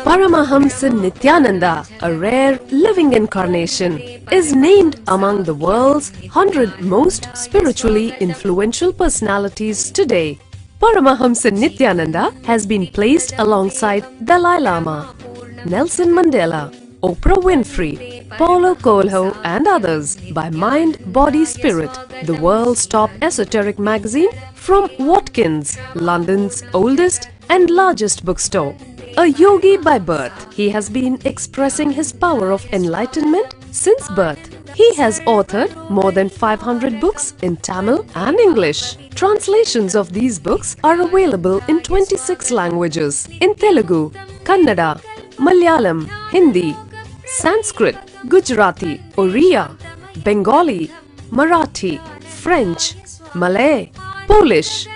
Paramahamsa Nityananda, a rare living incarnation, is named among the world's 100 most spiritually influential personalities today. Paramahamsa Nityananda has been placed alongside Dalai Lama, Nelson Mandela, Oprah Winfrey, Paulo Coelho and others by Mind, Body, Spirit, the world's top esoteric magazine from Watkins, London's oldest and largest bookstore. A yogi by birth, he has been expressing his power of enlightenment since birth. He has authored more than 500 books in Tamil and English. Translations of these books are available in 26 languages in Telugu, Kannada, Malayalam, Hindi, Sanskrit, Gujarati, Oriya, Bengali, Marathi, French, Malay, Polish,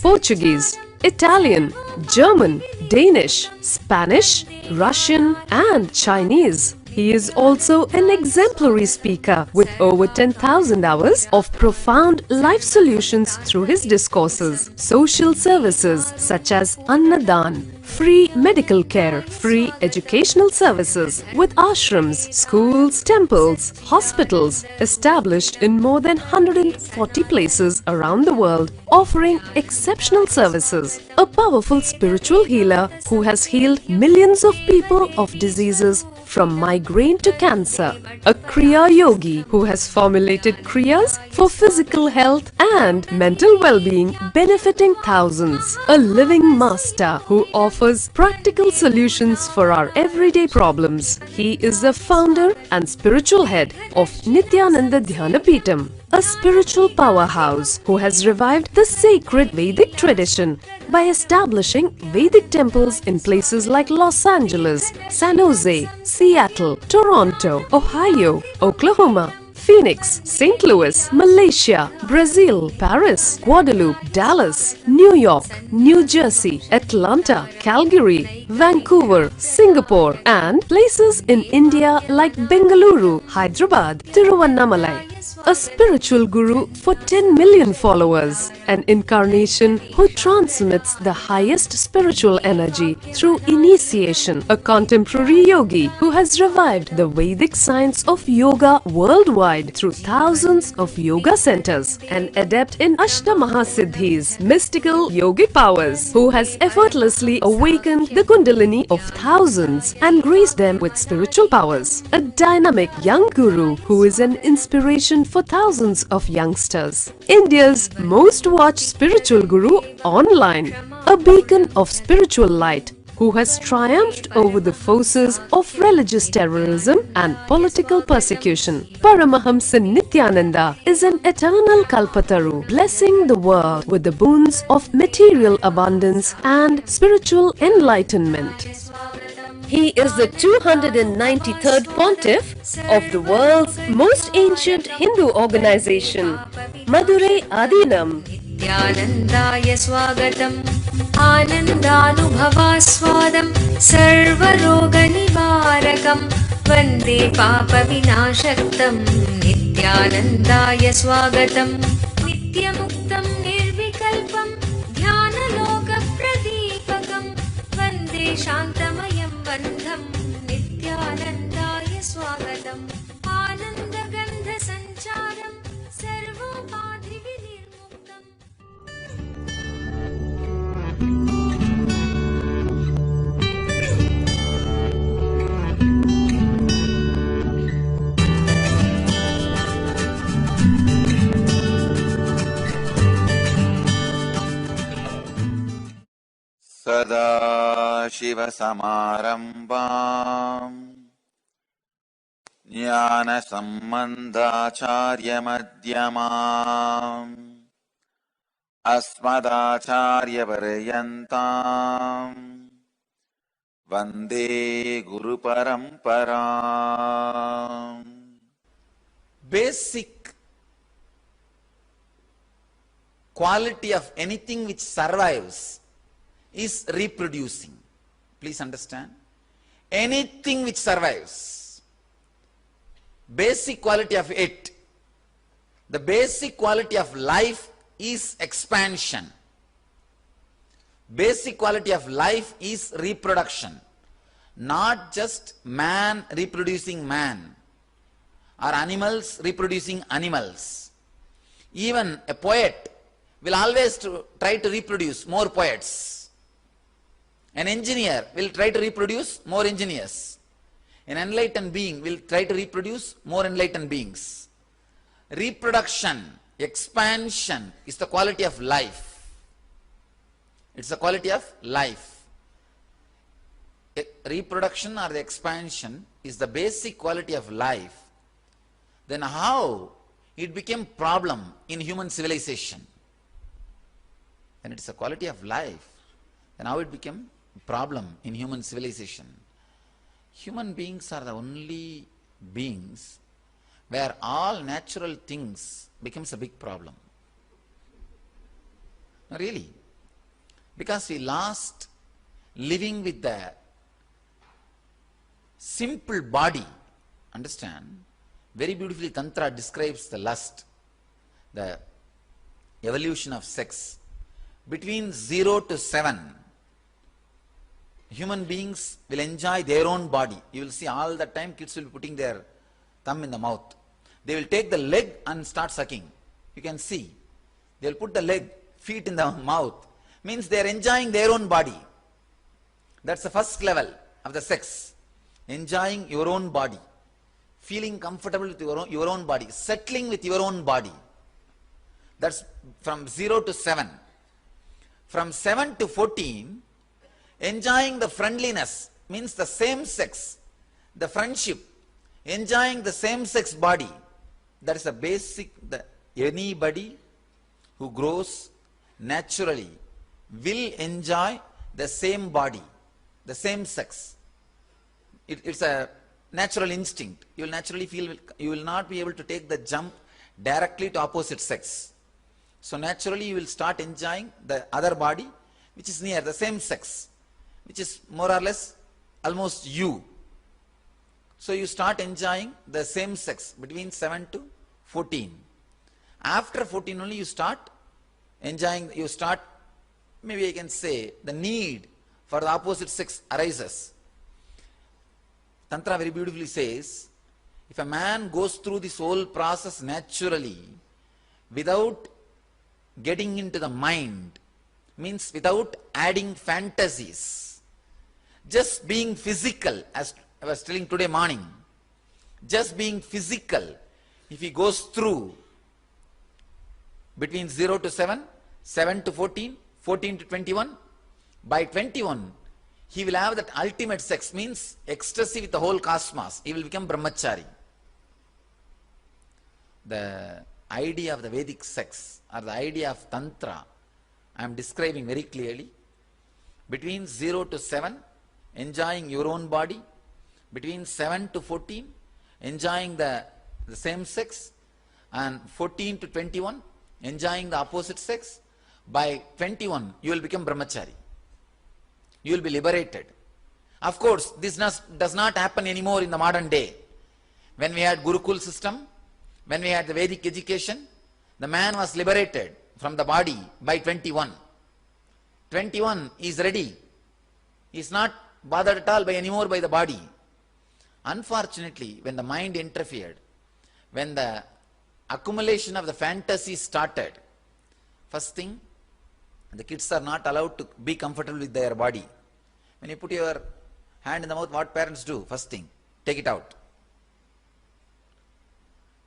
Portuguese, Italian, German, Danish, Spanish, Russian and Chinese. He is also an exemplary speaker with over 10,000 hours of profound life solutions through his discourses. Social services such as Annadan, free medical care, free educational services with ashrams, schools, temples, hospitals established in more than 140 places around the world, offering exceptional services. A powerful spiritual healer who has healed millions of people of diseases from migraine to cancer. A Kriya Yogi who has formulated Kriyas for physical health and mental well-being, benefiting thousands. A living master who offers practical solutions for our everyday problems. He is the founder and spiritual head of Nityananda Dhyanapitham, a spiritual powerhouse who has revived the sacred Vedic tradition by establishing Vedic temples in places like Los Angeles, San Jose, Seattle, Toronto, Ohio, Oklahoma, Phoenix, St. Louis, Malaysia, Brazil, Paris, Guadeloupe, Dallas, New York, New Jersey, Atlanta, Calgary, Vancouver, Singapore and places in India like Bengaluru, Hyderabad, Tiruvannamalai. A spiritual guru for 10 million followers, an incarnation who transmits the highest spiritual energy through initiation, a contemporary yogi who has revived the Vedic science of yoga worldwide through thousands of yoga centers, an adept in Ashtamaha-siddhis, mystical yogic powers, who has effortlessly awakened the Kundalini of thousands and graced them with spiritual powers, a dynamic young guru who is an inspiration for thousands of youngsters. India's most watched spiritual guru online, a beacon of spiritual light who has triumphed over the forces of religious terrorism and political persecution. Paramahamsa Nityananda is an eternal Kalpataru, blessing the world with the boons of material abundance and spiritual enlightenment. He is the 293rd pontiff of the world's most ancient Hindu organization, Madurai Adinam. Nityanandaya swagatam Anandanubhavaswadam Sarvaroga nivarakam Vande papa vinashaktam Nityanandaya swagatam Nityamuktam nirvikalpam Dhyanaloka pradipakam Vande shantamayam bandham Nityanandaya swagatam Anandagandha sancharam Sarvopadhi vinirmuktam. सदाशिवसमारम्भाम् ज्ञानसम्बन्धाचार्यमध्यमाम् अस्मदाचार्यपर्यन्ताम् वन्दे गुरुपरम्पराम्. Basic quality of anything which survives is reproducing. Please understand. Anything which survives, basic quality of it, the basic quality of life is expansion. basic quality of life is reproduction. Not just man reproducing man or animals reproducing animals. Even a poet will always try to reproduce more poets. An engineer will try to reproduce more engineers. An enlightened being will try to reproduce more enlightened beings. Reproduction, expansion is the quality of life. It's the quality of life. Reproduction or the expansion is the basic quality of life. Then how it became problem in human civilization? Then it's a quality of life. Then how it became problem in human civilization? Human beings are the only beings where all natural things becomes a big problem. No, really. Because we lost living with the simple body. Understand? Very beautifully Tantra describes the lust, the evolution of sex. Between 0 to 7, human beings will enjoy their own body. You will see all the time kids will be putting their thumb in the mouth. They will take the leg and start sucking. You can see. They will put the leg, feet in the mouth. Means they are enjoying their own body. That's the first level of the sex. Enjoying your own body. Feeling comfortable with your own body. Settling with your own body. That's from 0 to 7. From 7 to 14, enjoying the friendliness, means the same sex, the friendship, enjoying the same sex body. That is a basic, anybody who grows naturally will enjoy the same body, the same sex. It's a natural instinct. You will naturally feel, you will not be able to take the jump directly to opposite sex. So naturally you will start enjoying the other body which is near the same sex, which is more or less almost you. So you start enjoying the same sex between 7 to 14. After 14 only you start enjoying, maybe I can say, the need for the opposite sex arises. Tantra very beautifully says, if a man goes through this whole process naturally, without getting into the mind, means without adding fantasies, just being physical, as I was telling today morning, just being physical, if he goes through between 0 to 7, 7 to 14, 14 to 21, by 21, he will have that ultimate sex, means ecstasy with the whole cosmos. He will become brahmachari. The idea of the Vedic sex, or the idea of Tantra, I am describing very clearly. Between 0 to 7, enjoying your own body. Between 7 to 14, enjoying the same sex. And 14 to 21, enjoying the opposite sex. By 21, you will become brahmachari. You will be liberated. Of course, this does not happen anymore in the modern day. When we had Gurukul system, when we had the Vedic education, the man was liberated from the body by 21. 21 is ready. He is not bothered at all anymore by the body. Unfortunately, when the mind interfered, when the accumulation of the fantasy started, first thing, the kids are not allowed to be comfortable with their body. When you put your hand in the mouth, what parents do? First thing, take it out.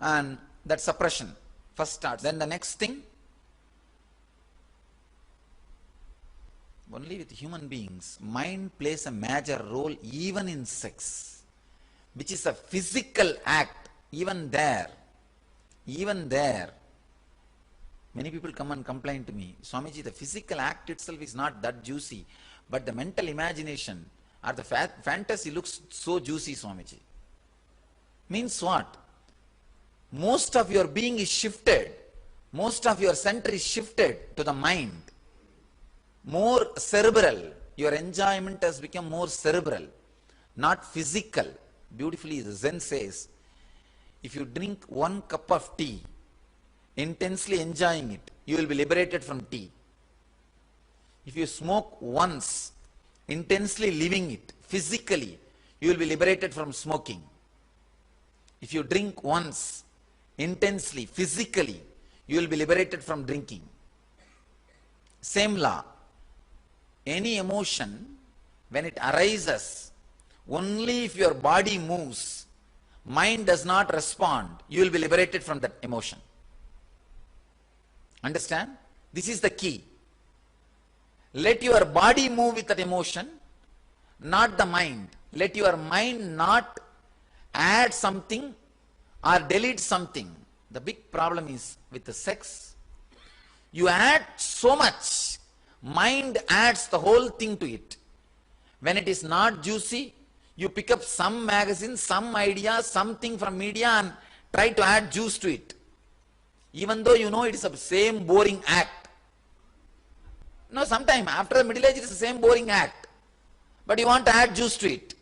And that suppression first starts. Then the next thing, only with human beings, mind plays a major role even in sex, which is a physical act. Even there, many people come and complain to me, Swamiji, the physical act itself is not that juicy, but the mental imagination or the fantasy looks so juicy, Swamiji. Means what? Most of your being is shifted. Most of your center is shifted to the mind. More cerebral. Your enjoyment has become more cerebral, not physical. Beautifully, the Zen says, if you drink 1 cup of tea, intensely enjoying it, you will be liberated from tea. If you smoke once, intensely living it, physically, you will be liberated from smoking. If you drink once, intensely, physically, you will be liberated from drinking. Same law. Any emotion, when it arises, only if your body moves, mind does not respond, you will be liberated from that emotion. Understand? This is the key. Let your body move with that emotion, not the mind. Let your mind not add something or delete something. The big problem is with the sex, you add so much, mind adds the whole thing to it. When it is not juicy, you pick up some magazine, some idea, something from media and try to add juice to it. Even though you know it is the same boring act. No, sometime after the middle age it is the same boring act. But you want to add juice to it.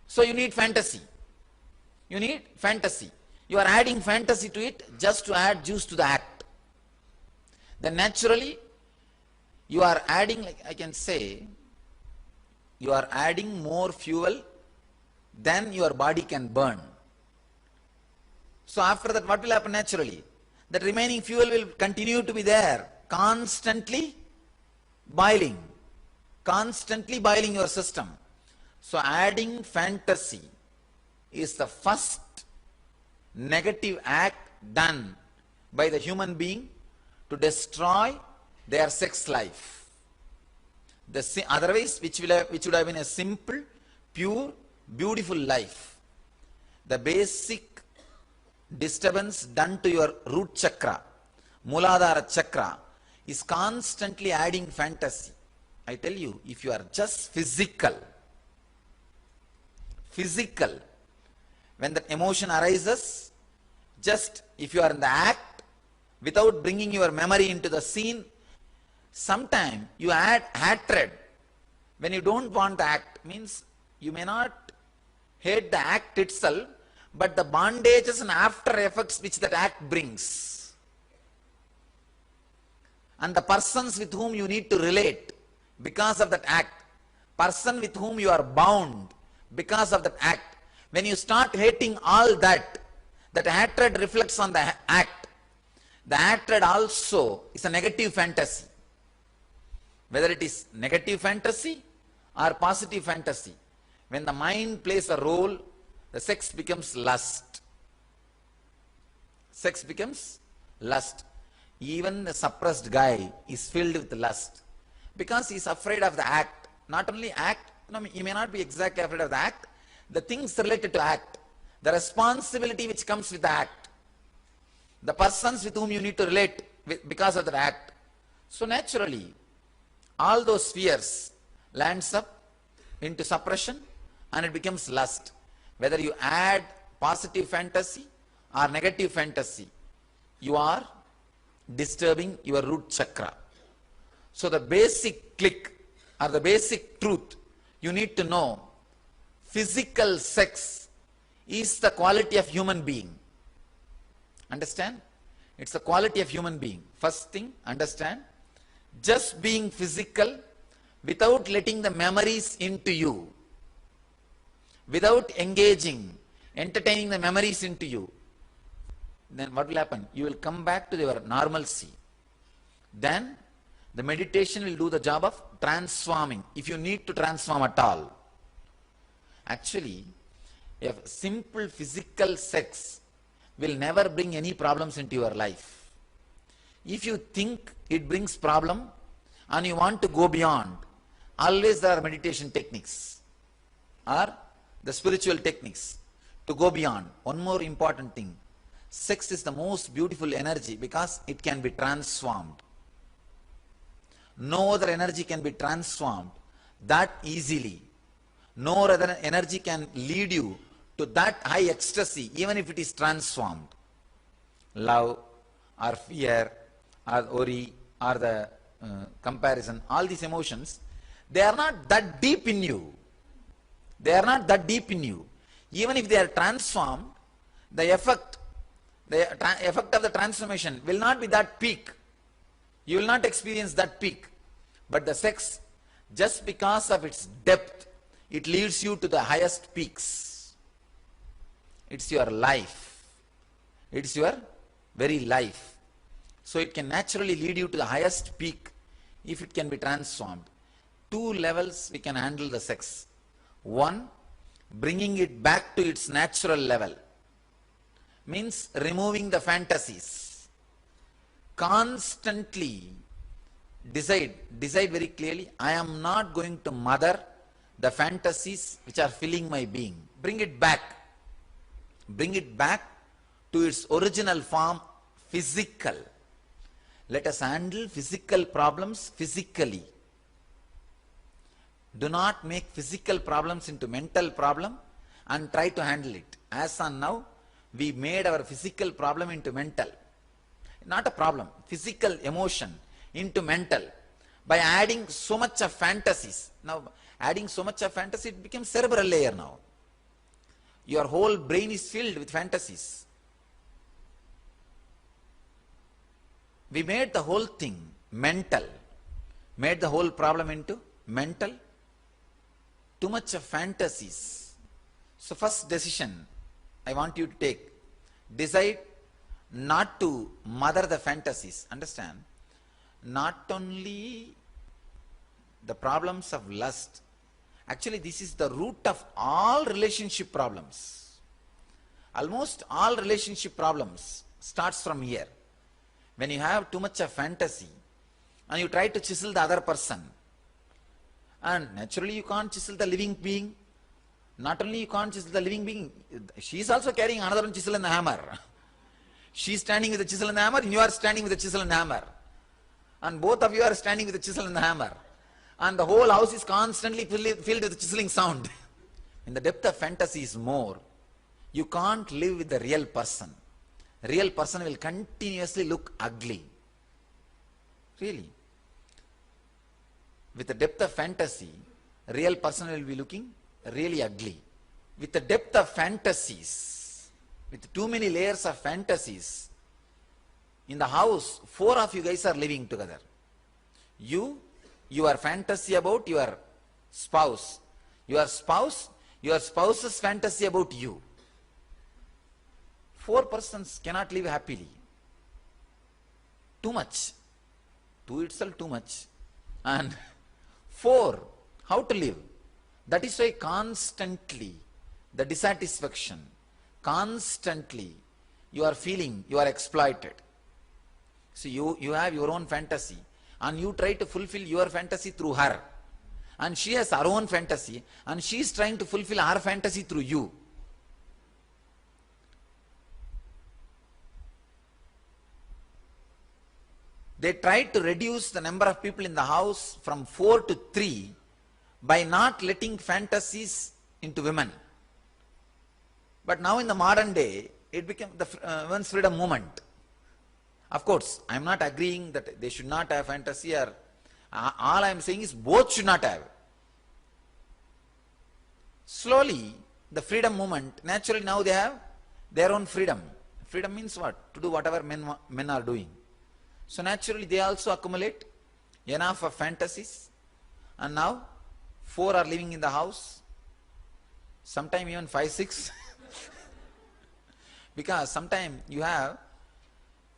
So you need fantasy. You need fantasy. You are adding fantasy to it just to add juice to the act. Then naturally, you are adding, like I can say, you are adding more fuel than your body can burn. So after that, what will happen naturally? That remaining fuel will continue to be there, constantly boiling your system. So adding fantasy is the first negative act done by the human being to destroy their sex life. Otherwise, which would have been a simple, pure, beautiful life. The basic disturbance done to your root chakra, Muladhara chakra, is constantly adding fantasy. I tell you, if you are just physical, when that emotion arises, just if you are in the act, without bringing your memory into the scene, sometime you add hatred. When you don't want the act, means you may not hate the act itself, but the bondages and after effects which that act brings. And the persons with whom you need to relate because of that act, person with whom you are bound because of that act. When you start hating all that, that hatred reflects on the act. The hatred also is a negative fantasy. Whether it is negative fantasy or positive fantasy, when the mind plays a role, the sex becomes lust. Sex becomes lust. Even the suppressed guy is filled with lust because he is afraid of the act. Not only act, he may not be exactly afraid of the act, the things related to act, the responsibility which comes with the act, the persons with whom you need to relate with because of the act. So naturally, all those fears lands up into suppression and it becomes lust. Whether you add positive fantasy or negative fantasy, you are disturbing your root chakra. So the basic click or the basic truth you need to know, physical sex is the quality of human being. Understand? It's the quality of human being. First thing, understand, just being physical without letting the memories into you, without engaging, entertaining the memories into you, then what will happen? You will come back to your normalcy. Then the meditation will do the job of transforming, if you need to transform at all. Actually, a simple physical sex will never bring any problems into your life. If you think it brings problem and you want to go beyond, always there are meditation techniques or the spiritual techniques to go beyond. One more important thing, sex is the most beautiful energy because it can be transformed. No other energy can be transformed that easily. No other energy can lead you to that high ecstasy even if it is transformed. Love or fear or worry or the comparison, all these emotions, they are not that deep in you. They are not that deep in you. Even if they are transformed, the effect of the transformation will not be that peak. You will not experience that peak. But the sex, just because of its depth, it leads you to the highest peaks. It's your life. It's your very life. So it can naturally lead you to the highest peak if it can be transformed. Two levels we can handle the sex. One, bringing it back to its natural level. Means removing the fantasies. Constantly decide very clearly, I am not going to mother the fantasies which are filling my being. Bring it back. Bring it back to its original form, physical. Let us handle physical problems physically. Do not make physical problems into mental problem and try to handle it. As on now, we made our physical problem into mental. Not a problem, physical emotion into mental. By adding so much of fantasies. Now, adding so much of fantasy, it becomes cerebral layer now. Your whole brain is filled with fantasies. We made the whole thing mental. Made the whole problem into mental. Too much of fantasies. So first decision I want you to take. Decide not to mother the fantasies. Understand? Not only the problems of lust. Actually, this is the root of all relationship problems. Almost all relationship problems starts from here. When you have too much of fantasy and you try to chisel the other person, and naturally you can't chisel the living being. Not only you can't chisel the living being, she is also carrying another one chisel and the hammer. She is standing with the chisel and the hammer, and you are standing with the chisel and the hammer. And both of you are standing with the chisel and the hammer. And the whole house is constantly filled with chiseling sound. In the depth of fantasy is more. You can't live with the real person. Real person will continuously look ugly. Really. With the depth of fantasy, real person will be looking really ugly. With the depth of fantasies, with too many layers of fantasies, in the house, 4 of you guys are living together. Your fantasy about your spouse. Your spouse's fantasy about you. 4 persons cannot live happily. Too much. 2 itself too much. And 4, how to live? That is why constantly the dissatisfaction, constantly you are feeling you are exploited. So you have your own fantasy and you try to fulfill your fantasy through her. And she has her own fantasy and she is trying to fulfill her fantasy through you. They tried to reduce the number of people in the house from 4 to 3 by not letting fantasies into women. But now in the modern day, it became the women's freedom movement. Of course, I am not agreeing that they should not have fantasy, or all I am saying is both should not have. Slowly, the freedom movement, naturally now they have their own freedom. Freedom means what? To do whatever men are doing. So naturally they also accumulate enough of fantasies, and now 4 are living in the house, sometimes even 5, 6. Because sometimes you have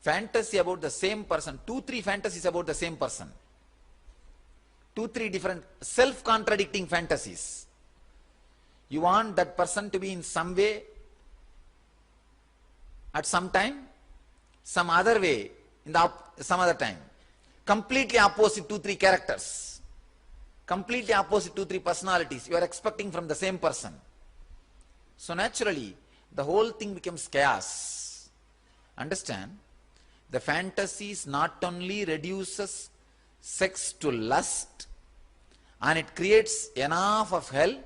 fantasy about the same person, 2, 3 fantasies about the same person. 2, 3 different self-contradicting fantasies. You want that person to be in some way at some time, some other way in some other time. Completely opposite 2, 3 characters. Completely opposite 2, 3 personalities you are expecting from the same person. So naturally, the whole thing becomes chaos. Understand? The fantasies not only reduces sex to lust, and it creates enough of hell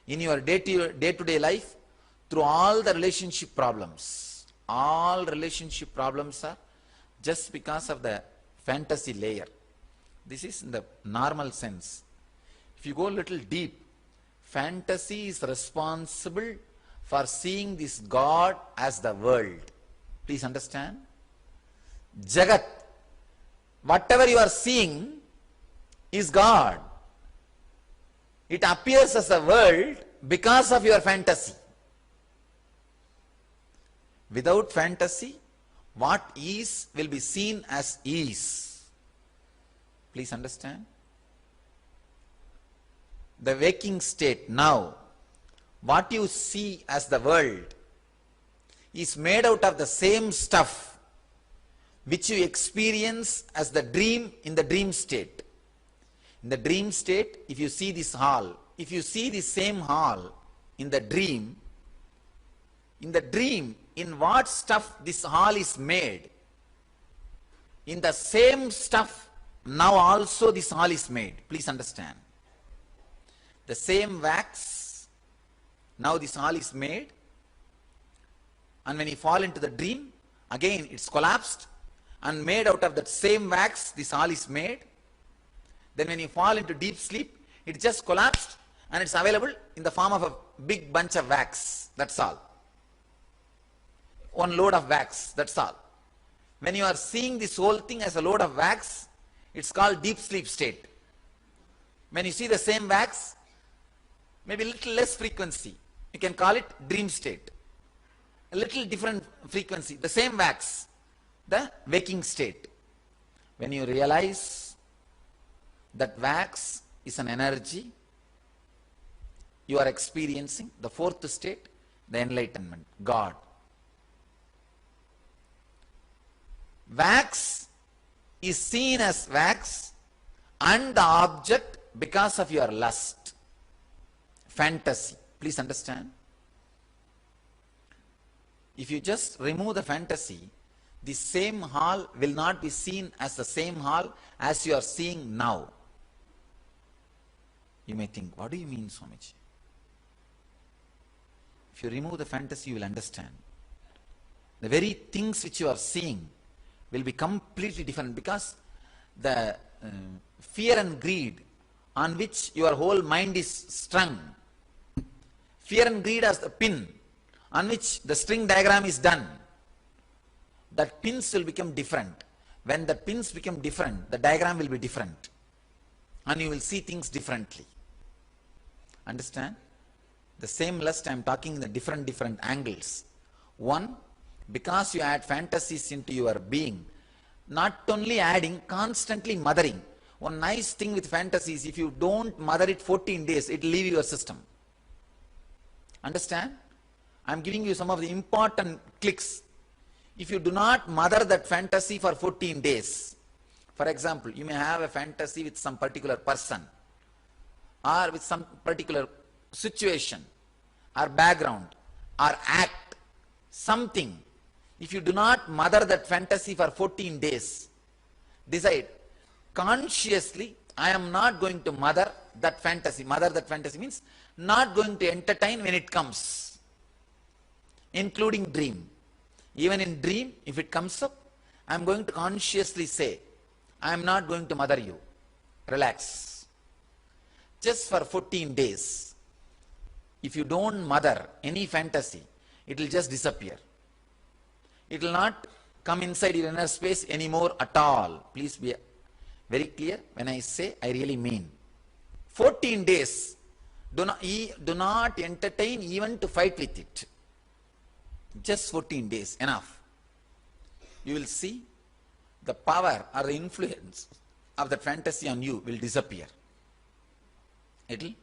in your day-to-day life through all the relationship problems. All relationship problems are just because of the fantasy layer. This is in the normal sense. If you go a little deep, fantasy is responsible for seeing this God as the world. Please understand. Jagat, whatever you are seeing, is God. It appears as a world because of your fantasy. Without fantasy, what is will be seen as is. Please understand. The waking state now, what you see as the world is made out of the same stuff which you experience as the dream in the dream state. In the dream state, if you see this hall, if you see the same hall in the dream, in what stuff this hall is made, in the same stuff now also this hall is made. Please understand. The same wax, now this hall is made, and when you fall into the dream, again it's collapsed and made out of that same wax, this hall is made. Then when you fall into deep sleep, it just collapsed and it's available in the form of a big bunch of wax. That's all. One load of wax, that's all. When you are seeing this whole thing as a load of wax, it's called deep sleep state. When you see the same wax, maybe a little less frequency, you can call it dream state. A little different frequency, the same wax, the waking state. When you realize that wax is an energy, you are experiencing the fourth state, the enlightenment, God. Wax is seen as wax and the object because of your lust, fantasy. Please understand. If you just remove the fantasy, the same hall will not be seen as the same hall as you are seeing now. You may think, what do you mean, Swamiji? If you remove the fantasy, you will understand. The very things which you are seeing will be completely different, because the fear and greed on which your whole mind is strung, fear and greed as the pin on which the string diagram is done, that pins will become different. When the pins become different, the diagram will be different and you will see things differently. Understand? The same lust I am talking in the different angles. One, because you add fantasies into your being, not only adding, constantly mothering. One nice thing with fantasies, if you don't mother it 14 days, it will leave your system. Understand? I am giving you some of the important clicks. If you do not mother that fantasy for 14 days, for example, you may have a fantasy with some particular person or with some particular situation or background or act, something. If you do not mother that fantasy for 14 days, decide consciously, I am not going to mother that fantasy. Mother that fantasy means not going to entertain when it comes, including dream. Even in dream, if it comes up, I am going to consciously say, I am not going to mother you. Relax. Just for 14 days. If you don't mother any fantasy, it will just disappear. It will not come inside your inner space anymore at all. Please be very clear. When I say, I really mean. 14 days. Do not entertain even to fight with it. Just 14 days, enough. You will see the power or the influence of that fantasy on you will disappear. It will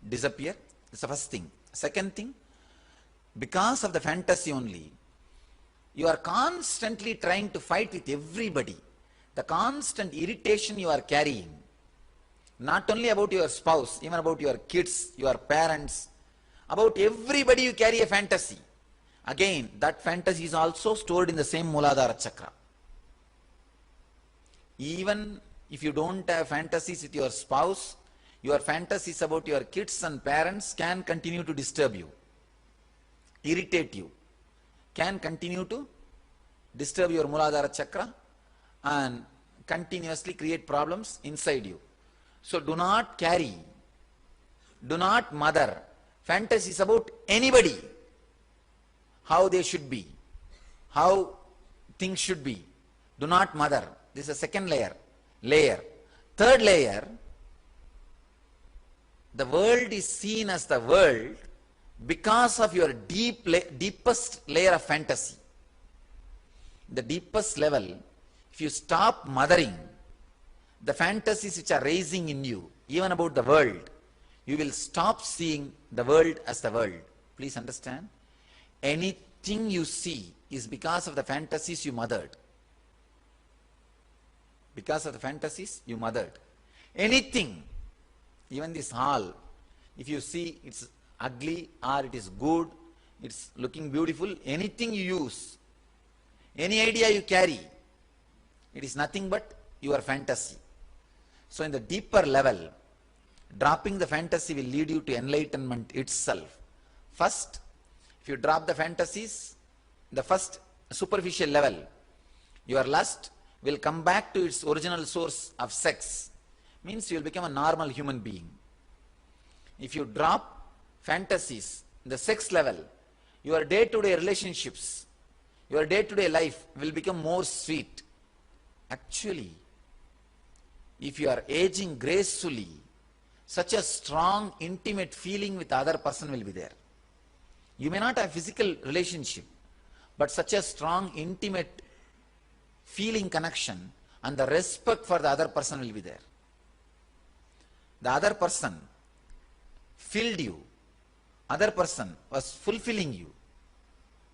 disappear. It's the first thing. Second thing, because of the fantasy only, you are constantly trying to fight with everybody. The constant irritation you are carrying, not only about your spouse, even about your kids, your parents, about everybody you carry a fantasy. Again, that fantasy is also stored in the same Mooladhara Chakra. Even if you don't have fantasies with your spouse, your fantasies about your kids and parents can continue to disturb you, irritate you, can continue to disturb your Mooladhara Chakra and continuously create problems inside you. So do not carry, do not mother fantasies about anybody, how they should be, how things should be. Do not mother. This is a second layer. Third layer, the world is seen as the world because of your deepest layer of fantasy. The deepest level, if you stop mothering the fantasies which are raising in you, even about the world, you will stop seeing the world as the world. Please understand, anything you see is because of the fantasies you mothered. Because of the fantasies you mothered. Anything, even this hall, if you see it's ugly or it is good, it's looking beautiful, anything you use, any idea you carry, it is nothing but your fantasy. So in the deeper level, dropping the fantasy will lead you to enlightenment itself. First, if you drop the fantasies, the first superficial level, your lust will come back to its original source of sex. Means you will become a normal human being. If you drop fantasies, the sex level, your day-to-day relationships, your day-to-day life will become more sweet. Actually, if you are aging gracefully, such a strong, intimate feeling with the other person will be there. You may not have physical relationship, but such a strong, intimate feeling connection and the respect for the other person will be there. The other person filled you. Other person was fulfilling you.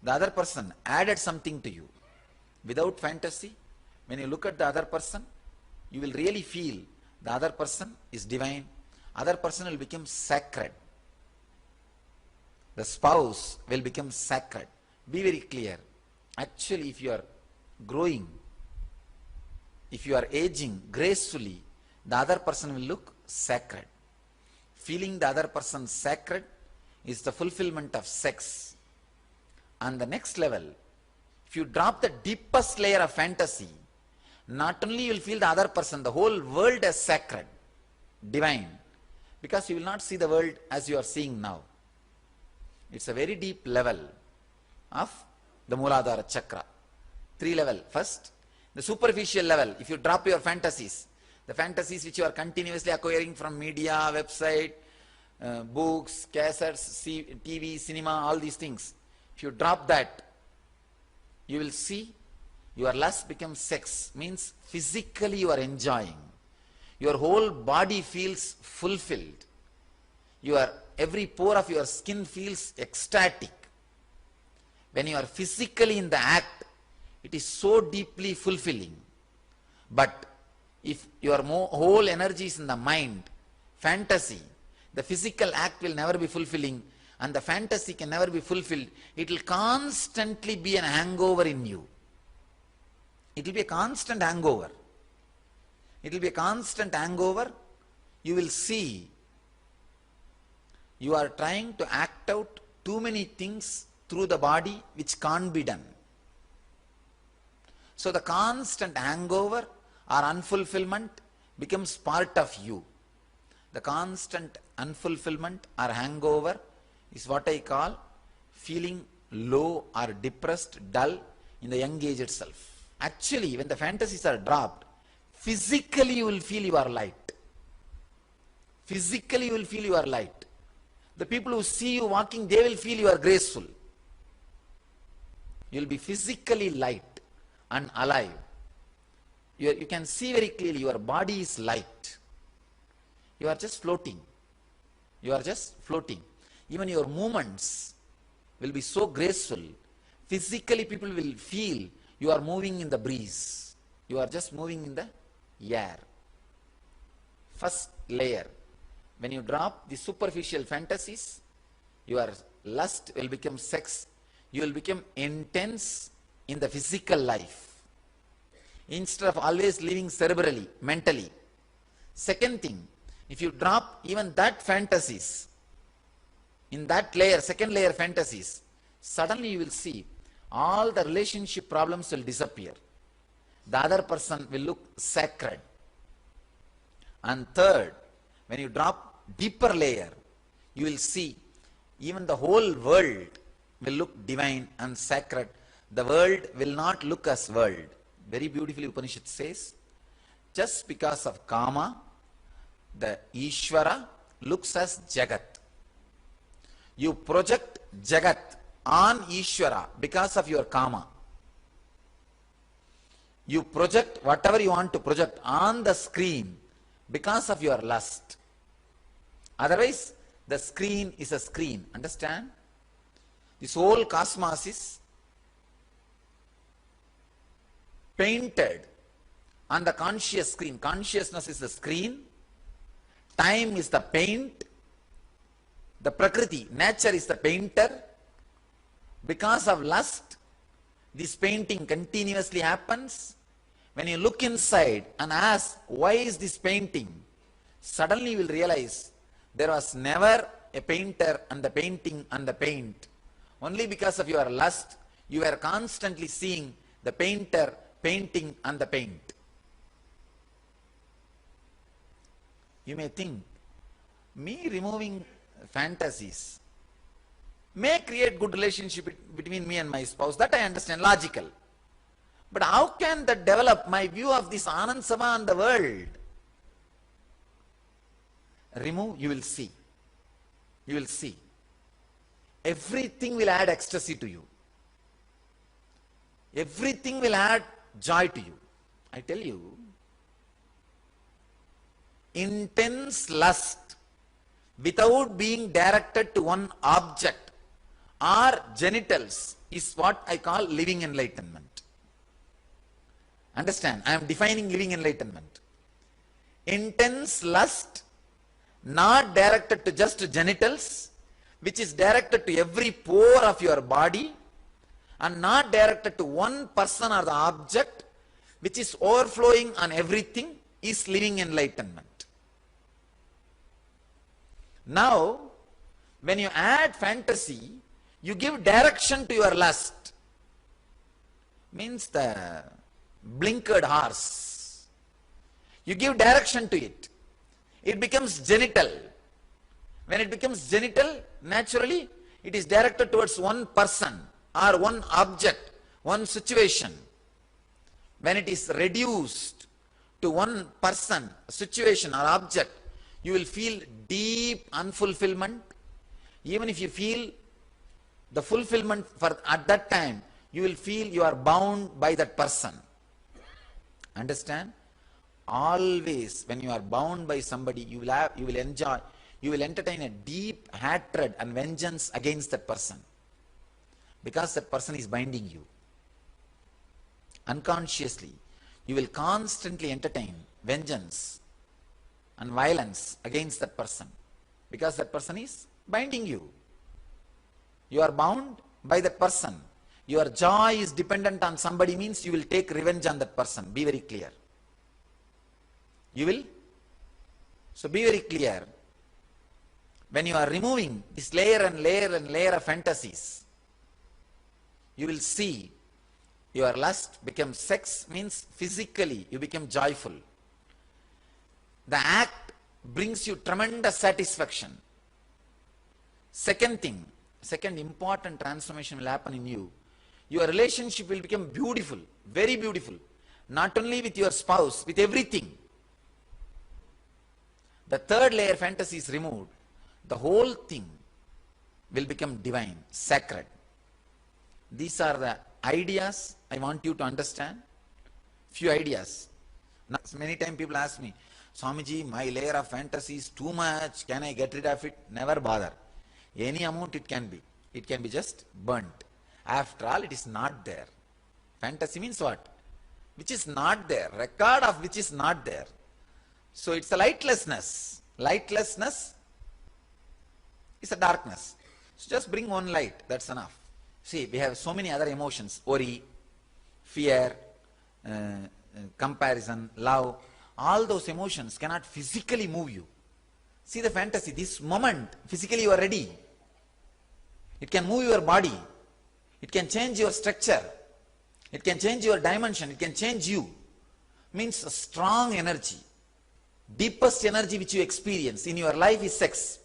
The other person added something to you. Without fantasy, when you look at the other person, you will really feel the other person is divine. Other person will become sacred. The spouse will become sacred. Be very clear. Actually, if you are growing, if you are aging gracefully, the other person will look sacred. Feeling the other person sacred is the fulfillment of sex. And the next level, if you drop the deepest layer of fantasy, not only you will feel the other person, the whole world as sacred, divine, because you will not see the world as you are seeing now. It's a very deep level of the Mooladhara Chakra. 3 level. First, the superficial level, if you drop your fantasies, the fantasies which you are continuously acquiring from media, website, books, cassettes, TV, cinema, all these things, if you drop that, you will see your lust becomes sex, means physically you are enjoying. Your whole body feels fulfilled. Every pore of your skin feels ecstatic. When you are physically in the act, it is so deeply fulfilling. But if your whole energy is in the mind, fantasy, the physical act will never be fulfilling and the fantasy can never be fulfilled. It will constantly be an hangover in you. It will be a constant hangover. It will be a constant hangover. You will see you are trying to act out too many things through the body which can't be done. So the constant hangover or unfulfillment becomes part of you. The constant unfulfillment or hangover is what I call feeling low or depressed, dull in the young age itself. Actually, when the fantasies are dropped, physically you will feel you are light. Physically you will feel you are light. The people who see you walking, they will feel you are graceful. You will be physically light and alive. You can see very clearly your body is light. You are just floating. You are just floating. Even your movements will be so graceful. Physically people will feel you are moving in the breeze. You are just moving in the air. First layer. When you drop the superficial fantasies, your lust will become sex. You will become intense in the physical life, instead of always living cerebrally, mentally. Second thing, if you drop even that fantasies, in that layer, second layer fantasies, suddenly you will see all the relationship problems will disappear. The other person will look sacred. And third, when you drop deeper layer, you will see even the whole world will look divine and sacred. The world will not look as world. Very beautifully Upanishad says, just because of Kama, the Ishvara looks as Jagat. You project Jagat on Ishvara because of your karma. You project whatever you want to project on the screen because of your lust. Otherwise, the screen is a screen. Understand? This whole cosmos is painted on the conscious screen. Consciousness is the screen. Time is the paint. The Prakriti, nature is the painter. Because of lust, this painting continuously happens. When you look inside and ask, why is this painting? Suddenly you will realize there was never a painter and the painting and the paint. Only because of your lust, you were constantly seeing the painter, painting and the paint. You may think, me removing fantasies may create good relationship between me and my spouse. That I understand, logical. But how can that develop my view of this Anand Sabha and the world? Remove, you will see. You will see. Everything will add ecstasy to you. Everything will add joy to you. I tell you, intense lust without being directed to one object or genitals is what I call living enlightenment. Understand? I am defining living enlightenment. Intense lust, not directed to just genitals, which is directed to every pore of your body, and not directed to one person or the object, which is overflowing on everything, is living enlightenment. Now, when you add fantasy, you give direction to your lust. Means the blinkered horse. You give direction to it. It becomes genital. When it becomes genital, naturally, it is directed towards one person or one object, one situation. When it is reduced to one person, situation or object, you will feel deep unfulfillment. Even if you feel the fulfillment for at that time, you will feel you are bound by that person. Understand? Always when you are bound by somebody, you will enjoy, you will entertain a deep hatred and vengeance against that person. Because that person is binding you. Unconsciously, you will constantly entertain vengeance and violence against that person. Because that person is binding you. You are bound by that person. Your joy is dependent on somebody means you will take revenge on that person. Be very clear. You will? So be very clear. When you are removing this layer and layer and layer of fantasies, you will see your lust becomes sex, means physically you become joyful. The act brings you tremendous satisfaction. Second thing, second important transformation will happen in you. Your relationship will become beautiful, very beautiful. Not only with your spouse, with everything. The third layer fantasy is removed. The whole thing will become divine, sacred. These are the ideas I want you to understand. Few ideas. Now, many times people ask me, Swamiji, my layer of fantasy is too much. Can I get rid of it? Never bother. Any amount it can be. It can be just burnt. After all, it is not there. Fantasy means what? Which is not there. Record of which is not there. So it's a lightlessness. Lightlessness is a darkness. So just bring one light. That's enough. See, we have so many other emotions. Worry, fear, comparison, love. All those emotions cannot physically move you. See the fantasy, this moment, physically you are ready. It can move your body. It can change your structure. It can change your dimension. It can change you. Means a strong energy. Deepest energy which you experience in your life is sex.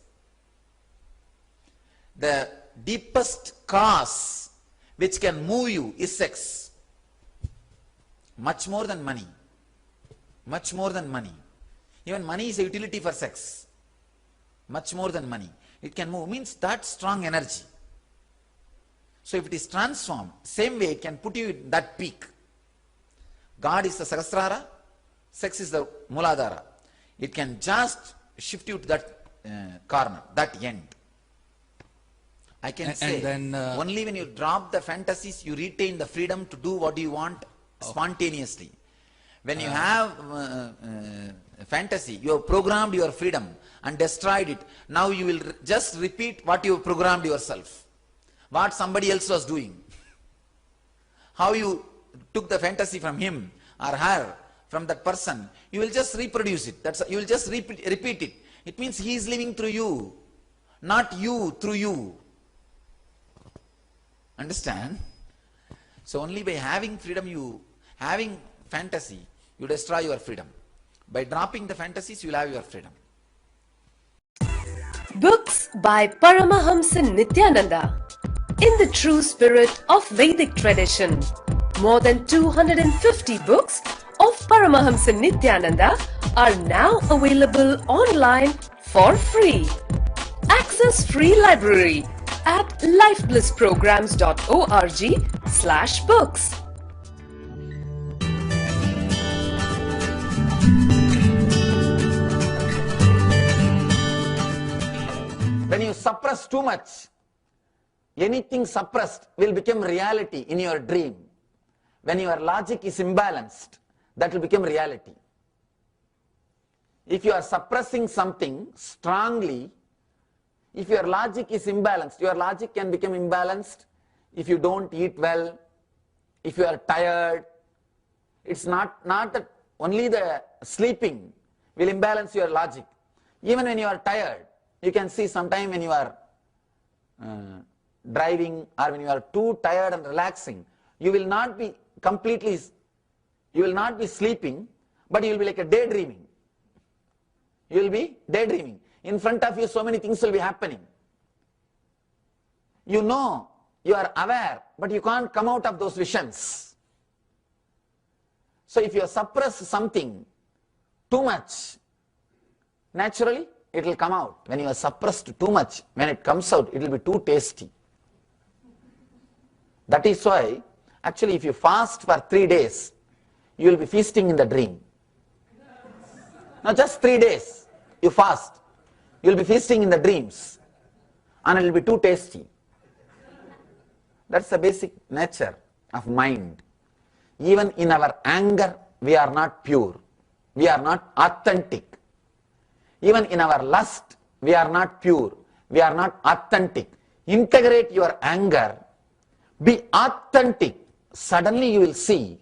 The deepest cause which can move you is sex. Much more than money. Much more than money. Even money is a utility for sex. much more than money. It can move, means that strong energy. So if it is transformed, same way it can put you in that peak. God is the Sahasrara, sex is the Muladhara. It can just shift you to that corner, that end. I can say, then, only when you drop the fantasies, you retain the freedom to do what you want spontaneously. When you have fantasy, you have programmed your freedom and destroyed it. Now you will just repeat what you programmed yourself, what somebody else was doing. How you took the fantasy from him or her, from that person, you will just reproduce it. You will just repeat it. It means he is living through you, not you through you. Understand? So only by having freedom, having fantasy, you destroy your freedom. By dropping the fantasies, you will have your freedom. Books by Paramahamsa Nityananda. In the true spirit of Vedic tradition, more than 250 books of Paramahamsa Nityananda are now available online for free. Access free library at lifeblissprograms.org/books. When you suppress too much, anything suppressed will become reality in your dream. When your logic is imbalanced, that will become reality. If you are suppressing something strongly, if your logic is imbalanced, your logic can become imbalanced if you don't eat well, if you are tired. It's not that only the sleeping will imbalance your logic. Even when you are tired, you can see sometime when you are driving or when you are too tired and relaxing, you will not be sleeping, but you will be like a daydreaming. You will be daydreaming. In front of you, so many things will be happening. You know, you are aware, but you can't come out of those visions. So if you suppress something too much, naturally it will come out. When you are suppressed too much, when it comes out, it will be too tasty. That is why, actually, if you fast for 3 days, you will be feasting in the dream. Now just 3 days, you fast. You will be feasting in the dreams, and it will be too tasty. That's the basic nature of mind. Even in our anger, we are not pure. We are not authentic. Even in our lust, we are not pure. We are not authentic. Integrate your anger. Be authentic. Suddenly you will see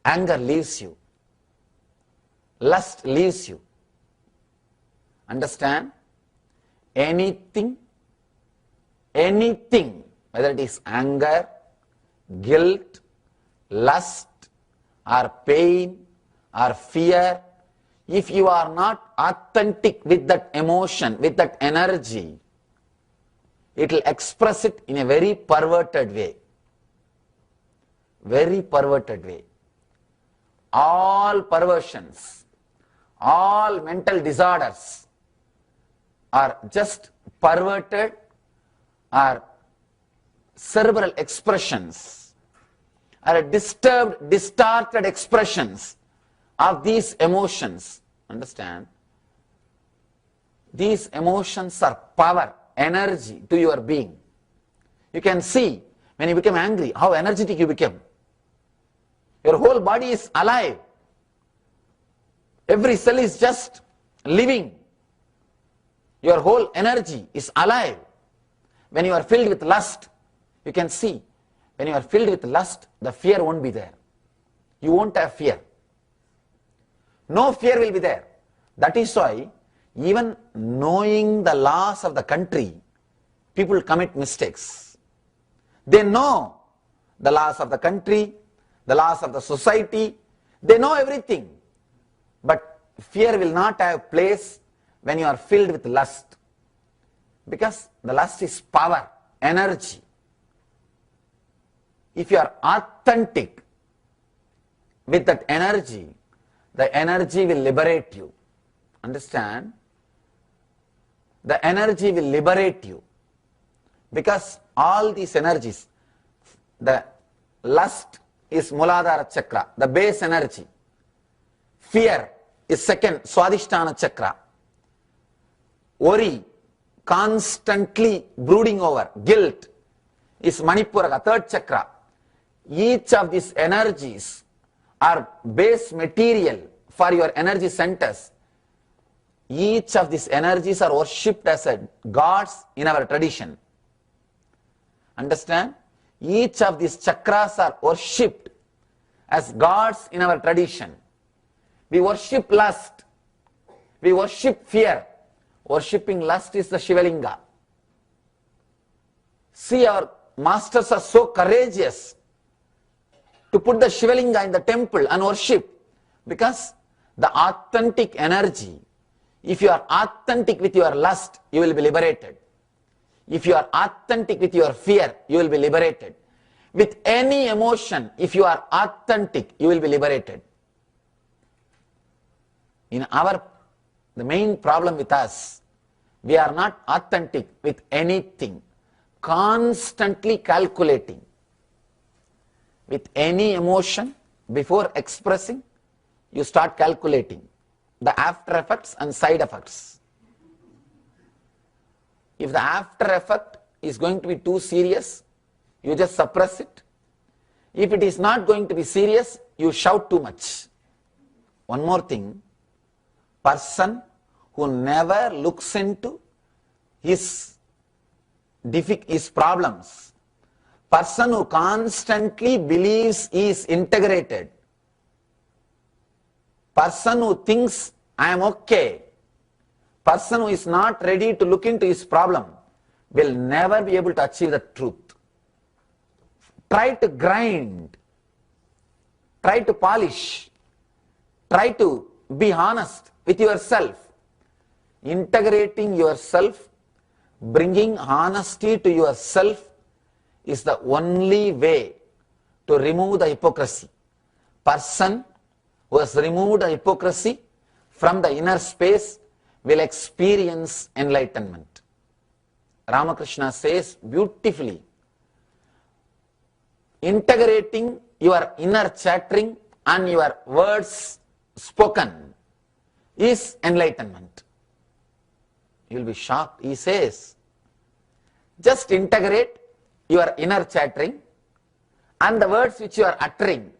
anger leaves you. Lust leaves you. Understand? Anything, whether it is anger, guilt, lust, or pain, or fear, if you are not authentic with that emotion, with that energy, it will express it in a very perverted way. Very perverted way. All perversions, all mental disorders are just perverted or cerebral expressions, or disturbed, distorted expressions of these emotions. Understand? These emotions are power, energy to your being. You can see when you become angry, how energetic you become. Your whole body is alive. Every cell is just living. Your whole energy is alive. When you are filled with lust, you can see, when you are filled with lust, the fear won't be there. You won't have fear. No fear will be there. That is why, even knowing the laws of the country, people commit mistakes. They know the laws of the country, the laws of the society, they know everything. But fear will not have place when you are filled with lust. Because the lust is power, energy. If you are authentic with that energy, the energy will liberate you. Understand? the energy will liberate you. Because all these energies, the lust is Muladhara Chakra, the base energy. Fear is second, Swadhisthana Chakra. Worry, constantly brooding over, guilt is Manipura, third chakra. Each of these energies are base material for your energy centers. Each of these energies are worshipped as gods in our tradition. Understand? Each of these chakras are worshipped as gods in our tradition. We worship lust. We worship fear. Worshipping lust is the Shivalinga. See, our masters are so courageous to put the Shivalinga in the temple and worship, because the authentic energy, if you are authentic with your lust, you will be liberated. If you are authentic with your fear, you will be liberated. With any emotion, if you are authentic, you will be liberated. The main problem with us, we are not authentic with anything, constantly calculating. With any emotion, before expressing, you start calculating the after effects and side effects. If the after effect is going to be too serious, you just suppress it. If it is not going to be serious, you shout too much. One more thing, person who never looks into his problems, person who constantly believes he is integrated, person who thinks I am okay, person who is not ready to look into his problem will never be able to achieve the truth. Try to grind, try to polish, try to be honest with yourself. Integrating yourself, bringing honesty to yourself is the only way to remove the hypocrisy. Person who has removed the hypocrisy from the inner space will experience enlightenment. Ramakrishna says beautifully, integrating your inner chattering and your words spoken is enlightenment. You will be shocked. He says, just integrate your inner chattering and the words which you are uttering.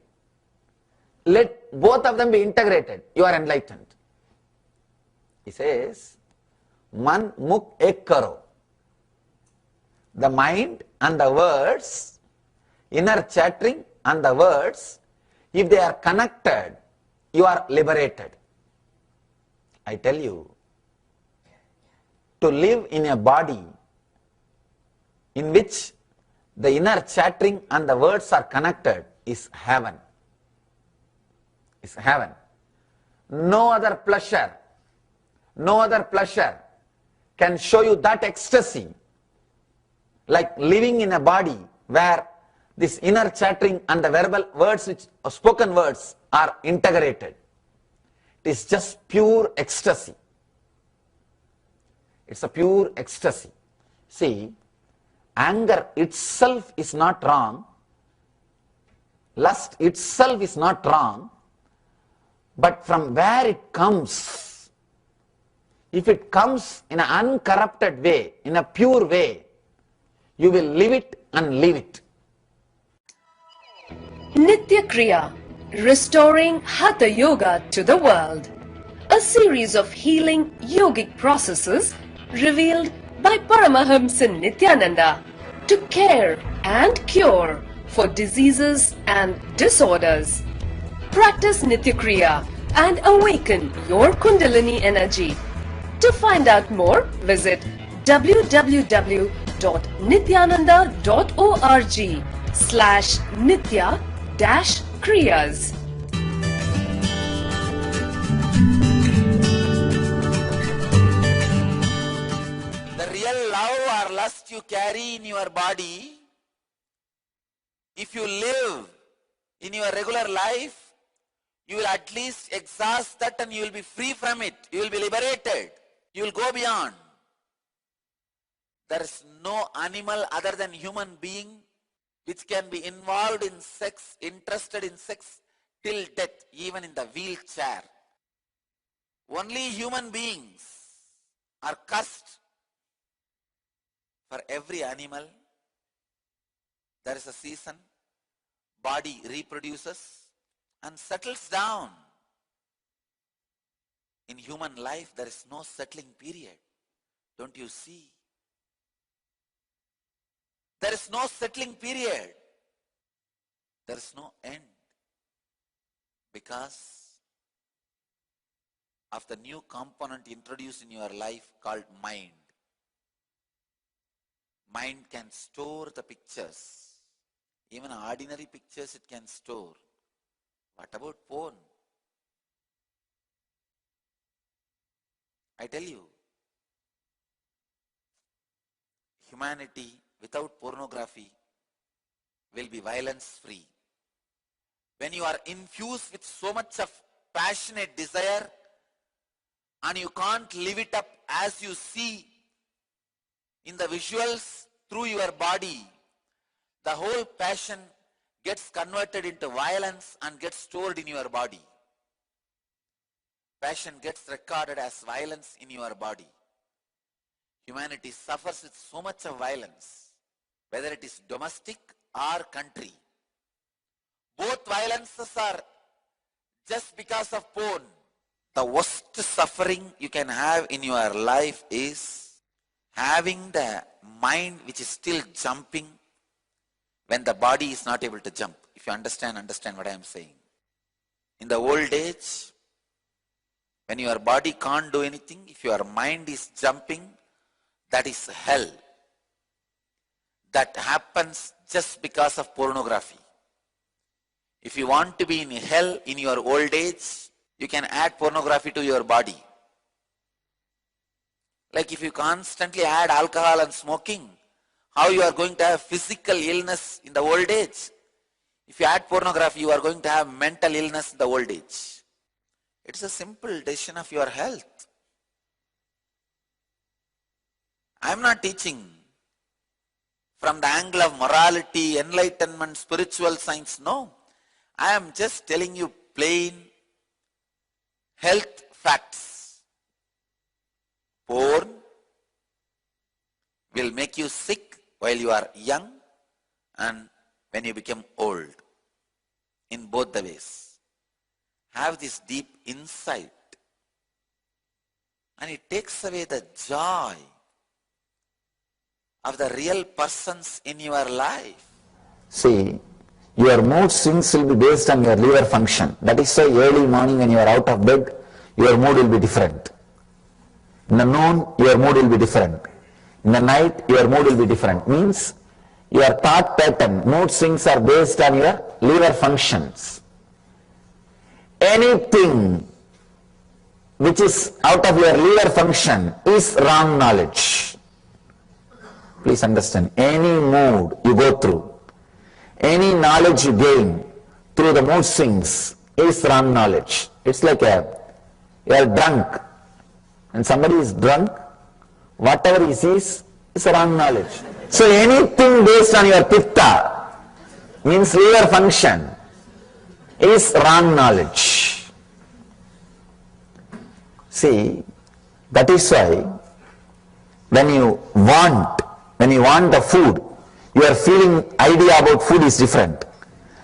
Let both of them be integrated. You are enlightened. He says, Man muk ek karo. The mind and the words, inner chattering and the words, if they are connected, you are liberated. I tell you, to live in a body in which the inner chattering and the words are connected is heaven. Is heaven. No other pleasure can show you that ecstasy like living in a body where this inner chattering and the verbal words, spoken words are integrated. It is just pure ecstasy. It's a pure ecstasy. See, anger itself is not wrong. Lust itself is not wrong. But from where it comes, if it comes in an uncorrupted way, in a pure way, you will live it and live it. Nitya Kriya, restoring Hatha Yoga to the world. A series of healing yogic processes revealed by Paramahamsa Nityananda to care and cure for diseases and disorders. Practice Nitya Kriya and awaken your Kundalini energy. To find out more, visit www.nityananda.org/nitya-kriyas. The real love or lust you carry in your body, if you live in your regular life, you will at least exhaust that and you will be free from it. You will be liberated. You will go beyond. There is no animal other than human being which can be involved in sex, interested in sex till death, even in the wheelchair. Only human beings are cursed. For every animal, there is a season, body reproduces and settles down. In human life, there is no settling period. Don't you see? There is no settling period. There is no end. Because of the new component introduced in your life called mind. Mind can store the pictures. Even ordinary pictures it can store. What about porn? I tell you, humanity without pornography will be violence free. When you are infused with so much of passionate desire and you can't live it up as you see in the visuals through your body, the whole passion gets converted into violence and gets stored in your body. Passion gets recorded as violence in your body. Humanity suffers with so much of violence, whether it is domestic or country. Both violences are just because of porn. The worst suffering you can have in your life is having the mind which is still jumping when the body is not able to jump. If you understand what I am saying. In the old age, when your body can't do anything, if your mind is jumping, that is hell. That happens just because of pornography. If you want to be in hell in your old age, you can add pornography to your body. Like if you constantly add alcohol and smoking, how you are going to have physical illness in the old age? If you add pornography, you are going to have mental illness in the old age. It's a simple decision of your health. I am not teaching from the angle of morality, enlightenment, spiritual science. No. I am just telling you plain health facts. Porn will make you sick while you are young and when you become old. In both the ways. Have this deep insight. And it takes away the joy of the real persons in your life. See, your mood swings will be based on your liver function. That is why early morning when you are out of bed, your mood will be different. In the noon, your mood will be different. In the night, your mood will be different. Means your thought pattern, mood swings are based on your liver functions. Anything which is out of your liver function is wrong knowledge. Please understand, any mood you go through, any knowledge you gain through the mood swings is wrong knowledge. It's like you are drunk and somebody is drunk, whatever he sees is wrong knowledge. So anything based on your pitta, means liver function, is wrong knowledge. See, that is why when you want the food, your feeling idea about food is different.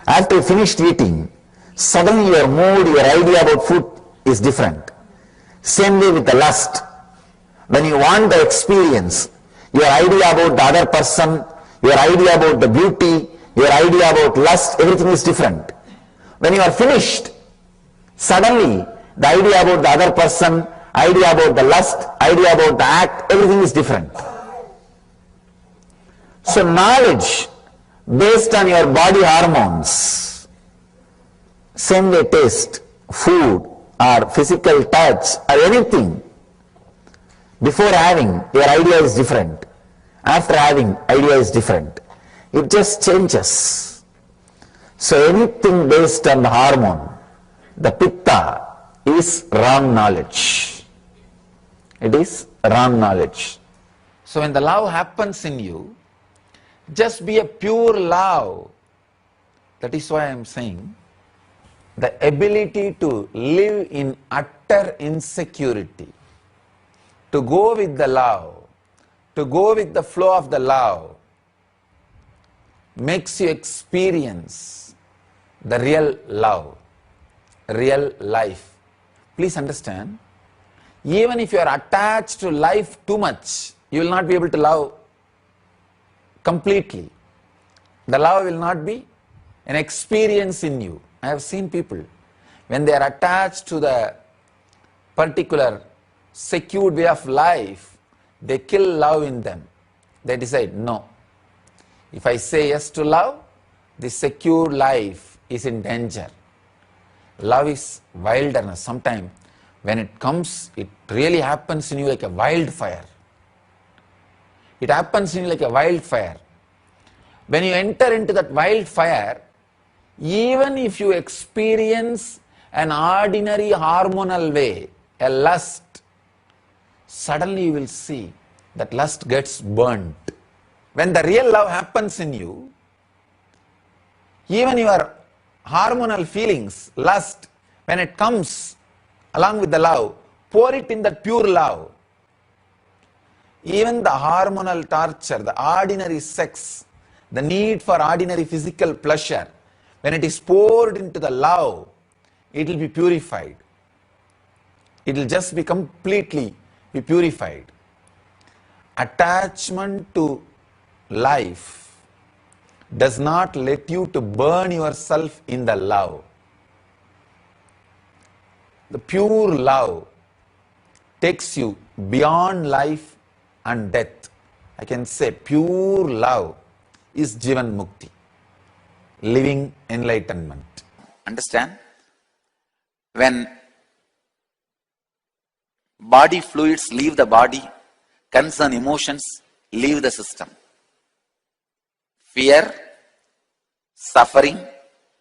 After you finished eating, suddenly your mood, your idea about food is different. Same way with the lust. When you want the experience, your idea about the other person, your idea about the beauty, your idea about lust, everything is different. When you are finished, suddenly the idea about the other person, idea about the lust, idea about the act, everything is different. So knowledge based on your body hormones, same way taste, food or physical touch or anything, before having your idea is different, after having idea is different. It just changes. So anything based on the hormone, the pitta, is wrong knowledge. It is wrong knowledge. So when the love happens in you, just be a pure love. That is why I am saying, the ability to live in utter insecurity, to go with the love, to go with the flow of the love, makes you experience the real love, real life. Please understand, even if you are attached to life too much, you will not be able to love completely. The love will not be an experience in you. I have seen people, when they are attached to the particular secured way of life, they kill love in them. They decide, no, if I say yes to love, the secure life is in danger. Love is wilderness. Sometimes when it comes, it really happens in you like a wildfire. It happens in you like a wildfire. When you enter into that wildfire, even if you experience an ordinary hormonal way, a lust, suddenly you will see that lust gets burnt. When the real love happens in you, even your hormonal feelings, lust, when it comes along with the love, pour it in that pure love. Even the hormonal torture, the ordinary sex, the need for ordinary physical pleasure, when it is poured into the love, it will be purified. It will just be completely be purified. Attachment to life does not let you to burn yourself in the love. The pure love takes you beyond life and death. I can say pure love is Jivan Mukti, living enlightenment. Understand? When body fluids leave the body, concern emotions leave the system. Fear, suffering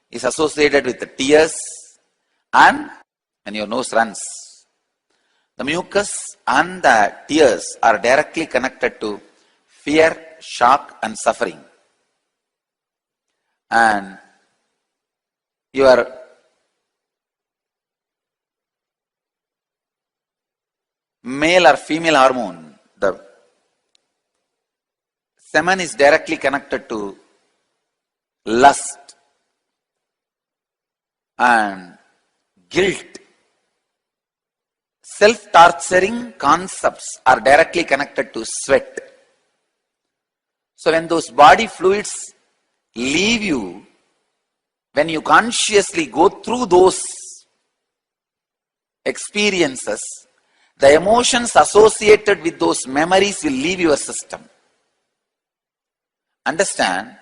is associated with the tears, and when your nose runs, the mucus and the tears are directly connected to fear, shock and suffering. And your male or female hormone, the semen, is directly connected to lust and guilt. Self-torturing concepts are directly connected to sweat. So when those body fluids leave you, when you consciously go through those experiences, the emotions associated with those memories will leave your system. Understand?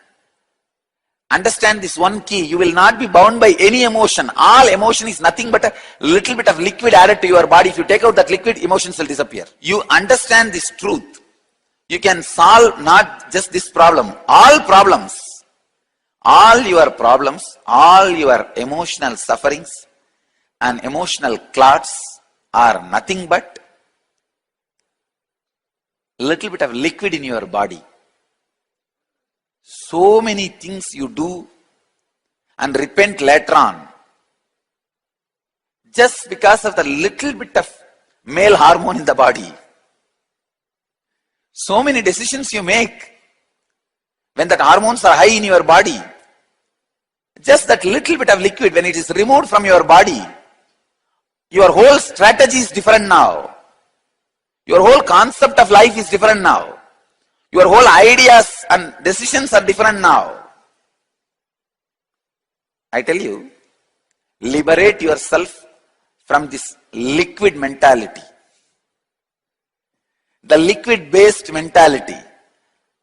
Understand this one key. You will not be bound by any emotion. All emotion is nothing but a little bit of liquid added to your body. If you take out that liquid, emotions will disappear. You understand this truth, you can solve not just this problem, all problems. All your problems, all your emotional sufferings and emotional clots are nothing but a little bit of liquid in your body. So many things you do and repent later on just because of the little bit of male hormone in the body. So many decisions you make when that hormones are high in your body. Just that little bit of liquid, when it is removed from your body, your whole strategy is different now. Your whole concept of life is different now. Your whole ideas and decisions are different now. I tell you, liberate yourself from this liquid mentality. The liquid based mentality.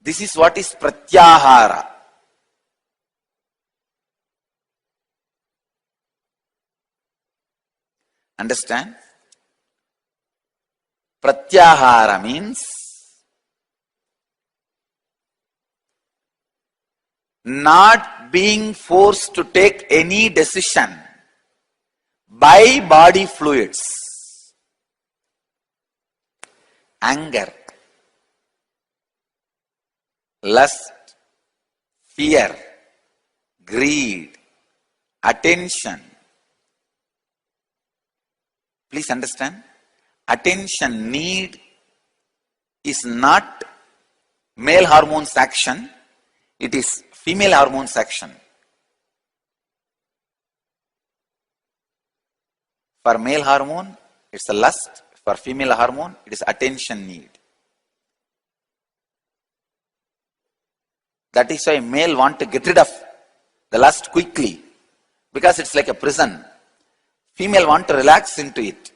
This is what is pratyahara. Understand? Pratyahara means not being forced to take any decision by body fluids. Anger, lust, fear, greed, attention. Please understand, attention need is not male hormones action, it is female hormones action. For male hormone, it's a lust. For female hormone, it is attention need. That is why male want to get rid of the lust quickly, because it's like a prison. Female want to relax into it,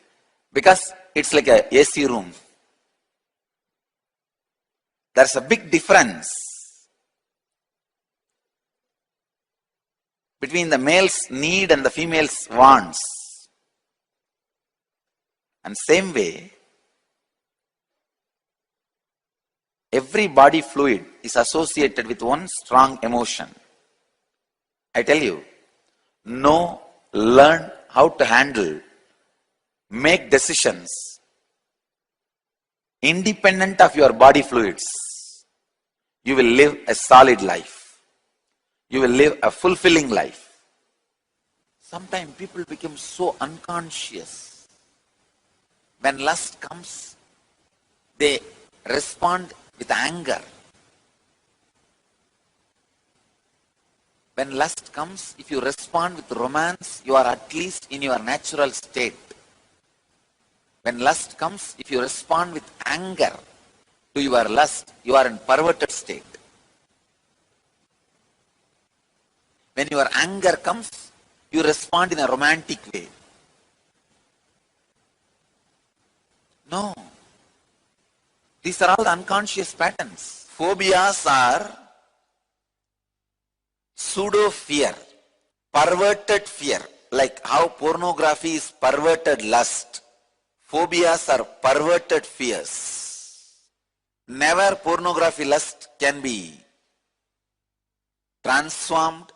because it's like a AC room. There's a big difference between the male's need and the female's wants. And same way, every body fluid is associated with one strong emotion. I tell you, know, learn how to handle, make decisions independent of your body fluids. You will live a solid life. You will live a fulfilling life. Sometimes people become so unconscious. When lust comes, they respond with anger. When lust comes, if you respond with romance, you are at least in your natural state. When lust comes, if you respond with anger to your lust, you are in perverted state. When your anger comes, you respond in a romantic way. No. These are all the unconscious patterns. Phobias are pseudo fear, perverted fear, like how pornography is perverted lust. Phobias are perverted fears. Never pornography lust can be transformed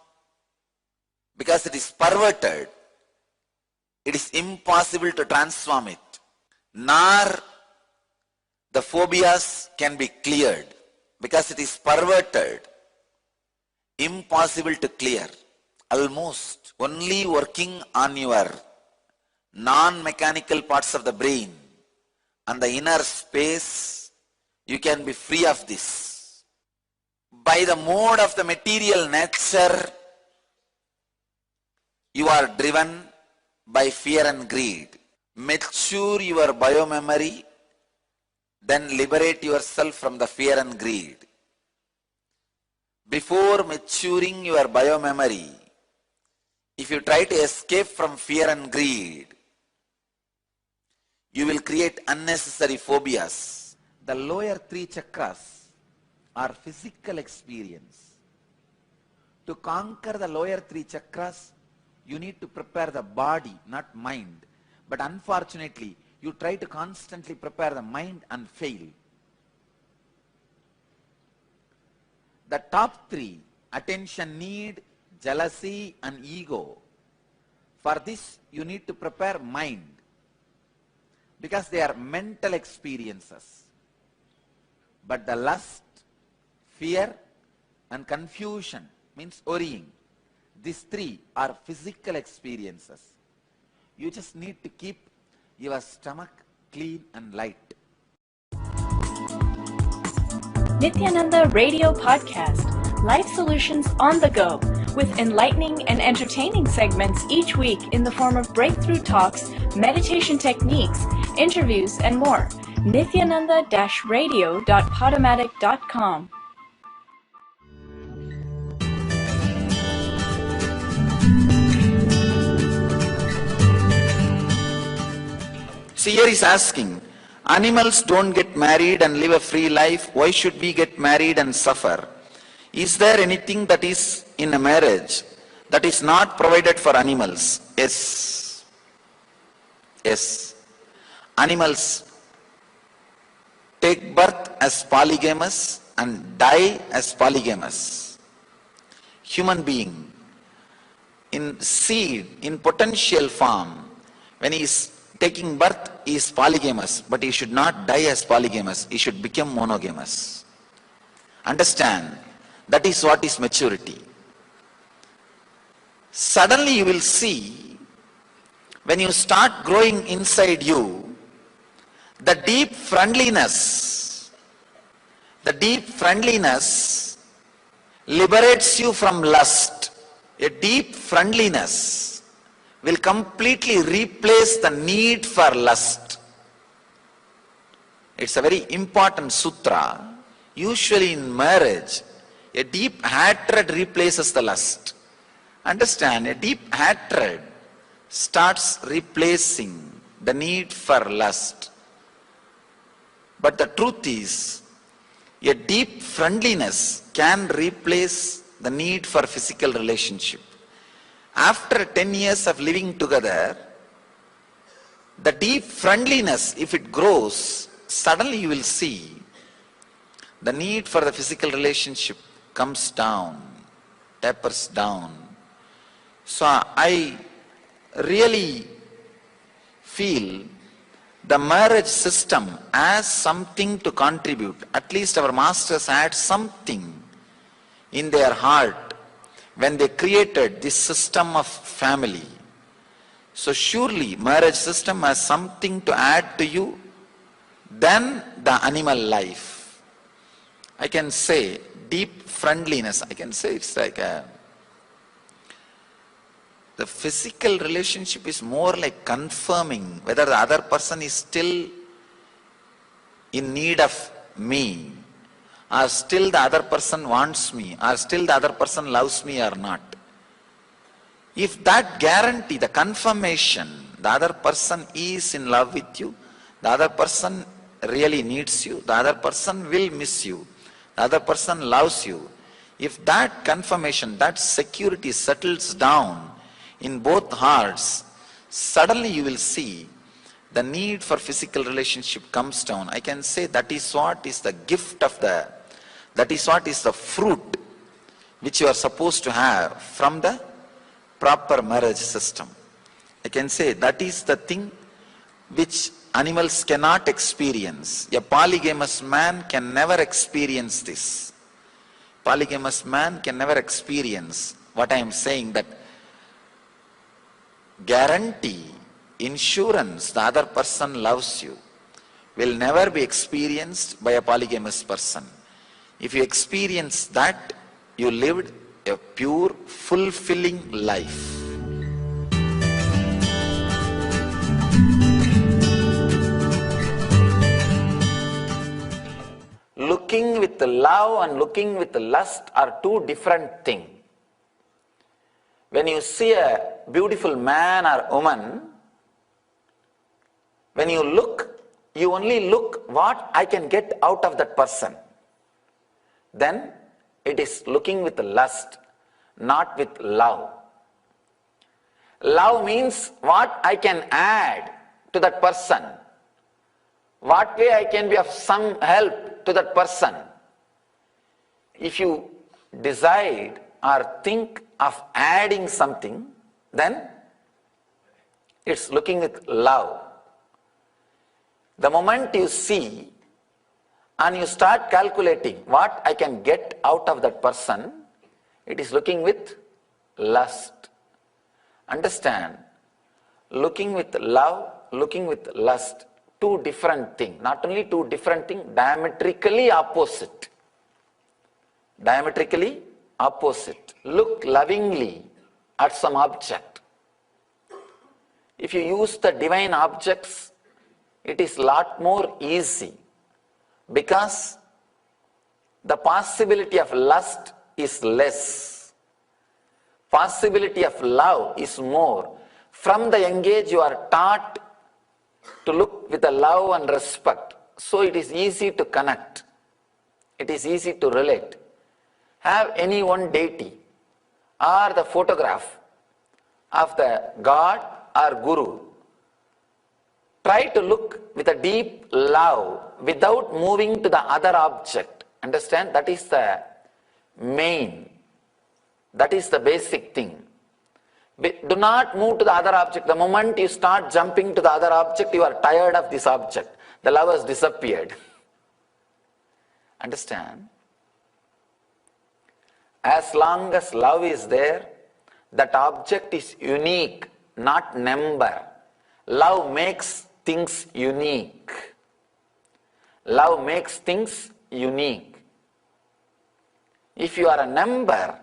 because it is perverted. It is impossible to transform it. Nor the phobias can be cleared because it is perverted, impossible to clear. Almost only working on your non-mechanical parts of the brain and the inner space, you can be free of this. By the mode of the material nature, you are driven by fear and greed. Mature your biomemory, then liberate yourself from the fear and greed. Before maturing your biomemory, if you try to escape from fear and greed, you will create unnecessary phobias. The lower three chakras are physical experience. To conquer the lower three chakras, you need to prepare the body, not mind. But unfortunately, you try to constantly prepare the mind and fail. The top three, attention need, jealousy and ego. For this, you need to prepare mind, because they are mental experiences. But the lust, fear and confusion, means worrying, these three are physical experiences. You just need to keep your stomach clean and light. Nityananda Radio Podcast, Life Solutions on the Go, with enlightening and entertaining segments each week in the form of breakthrough talks, meditation techniques, interviews, and more. Nityananda-radio.podomatic.com. See, here is asking, animals don't get married and live a free life. Why should we get married and suffer? Is there anything that is in a marriage that is not provided for animals? Yes. Yes. Animals take birth as polygamous and die as polygamous. Human being, in seed, in potential form, when he is taking birth, he is polygamous, but he should not die as polygamous. He should become monogamous. Understand, that is what is maturity. Suddenly you will see, when you start growing inside you, the deep friendliness liberates you from lust. A deep friendliness will completely replace the need for lust. It's a very important sutra. Usually in marriage, a deep hatred replaces the lust. Understand, a deep hatred starts replacing the need for lust. But the truth is, a deep friendliness can replace the need for physical relationship. After 10 years of living together, the deep friendliness, if it grows, suddenly you will see the need for the physical relationship comes down, tapers down. So I really feel the marriage system has something to contribute. At least our masters had something in their heart when they created this system of family. So surely marriage system has something to add to you than the animal life. I can say deep friendliness, I can say it's like the physical relationship is more like confirming whether the other person is still in need of me, or still the other person wants me, or still the other person loves me or not. If that guarantee, the confirmation, the other person is in love with you, the other person really needs you, the other person will miss you, the other person loves you. If that confirmation, that security settles down in both hearts, suddenly you will see the need for physical relationship comes down. I can say that is what is the gift of that is what is the fruit which you are supposed to have from the proper marriage system. I can say that is the thing which animals cannot experience. A polygamous man can never experience this. Polygamous man can never experience what I am saying, that guarantee, insurance, the other person loves you, will never be experienced by a polygamous person. If you experience that, you lived a pure, fulfilling life. Looking with love and looking with lust are two different things. When you see a beautiful man or woman, when you look, you only look what I can get out of that person. Then it is looking with lust, not with love. Love means what I can add to that person, what way I can be of some help to that person. If you decide or think of adding something, then it's looking with love. The moment you see and you start calculating what I can get out of that person, it is looking with lust. Understand, looking with love, looking with lust, two different things. Not only two different things, diametrically opposite. Diametrically opposite. Look lovingly at some object. If you use the divine objects, it is lot more easy, because the possibility of lust is less. Possibility of love is more. From the young age you are taught to look with a love and respect. So it is easy to connect. It is easy to relate. Have any one deity or the photograph of the God or Guru. Try to look with a deep love without moving to the other object. Understand? That is the main. That is the basic thing. Do not move to the other object. The moment you start jumping to the other object, you are tired of this object. The love has disappeared. Understand? As long as love is there, that object is unique, not number. Love makes things unique. Love makes things unique. If you are a number,